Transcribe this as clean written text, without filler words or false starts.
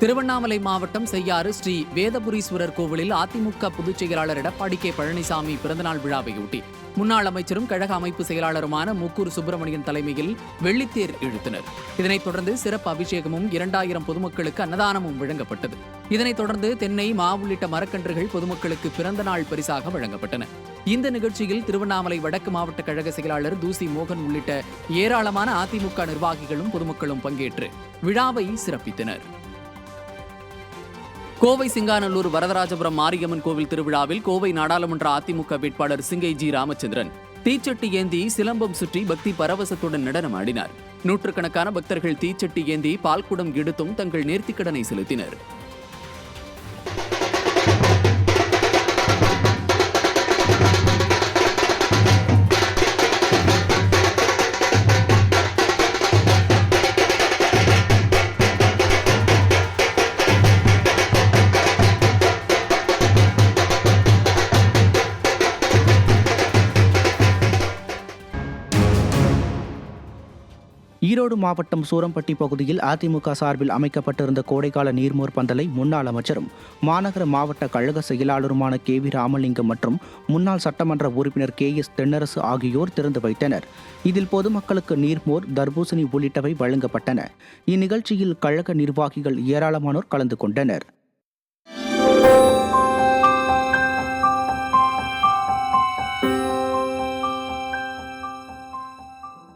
திருவண்ணாமலை மாவட்டம் செய்யாறு ஸ்ரீ வேதபுரீஸ்வரர் கோவிலில் அதிமுக பொதுச் செயலாளர் எடப்பாடி கே பழனிசாமி பிறந்தநாள் விழாவையொட்டி முன்னாள் அமைச்சரும் கழக அமைப்பு செயலாளருமான முக்கூர் சுப்பிரமணியன் தலைமையில் வெள்ளித்தேர் இழுத்தனர். இதனைத் தொடர்ந்து சிறப்பு அபிஷேகமும் 2000 பொதுமக்களுக்கு அன்னதானமும் வழங்கப்பட்டது. இதனைத் தொடர்ந்து தென்னை, மா உள்ளிட்ட மரக்கன்றுகள் பொதுமக்களுக்கு பிறந்தநாள் பரிசாக வழங்கப்பட்டன. இந்த நிகழ்ச்சியில் திருவண்ணாமலை வடக்கு மாவட்ட கழக செயலாளர் தூசி மோகன் உள்ளிட்ட ஏராளமான அதிமுக நிர்வாகிகளும் பொதுமக்களும் பங்கேற்று விழாவை சிறப்பித்தனர். கோவை சிங்காநல்லூர் வரதராஜபுரம் மாரியம்மன் கோவில் திருவிழாவில் கோவை நாடாளுமன்ற அதிமுக வேட்பாளர் சிங்கை ஜி ராமச்சந்திரன் தீச்சட்டி ஏந்தி சிலம்பம் சுற்றி பக்தி பரவசத்துடன் நடனமாடினார். நூற்றுக்கணக்கான பக்தர்கள் தீச்சட்டி ஏந்தி பால்குடம் எடுத்தும் தங்கள் நேர்த்திக்கடனை செலுத்தினர். ஈரோடு மாவட்டம் சூரம்பட்டி பகுதியில் அதிமுக சார்பில் அமைக்கப்பட்டிருந்த கோடைக்கால நீர்மோர் பந்தலை முன்னாள் அமைச்சரும் மாநகர மாவட்ட கழக செயலாளருமான KV ராமலிங்கம் மற்றும் முன்னாள் சட்டமன்ற உறுப்பினர் KS தென்னரசு ஆகியோர் திறந்து வைத்தனர். இதில் பொதுமக்களுக்கு நீர்மோர், தர்பூசணி உள்ளிட்டவை வழங்கப்பட்டன. இந்நிகழ்ச்சியில் கழக நிர்வாகிகள் ஏராளமானோர் கலந்து கொண்டனர்.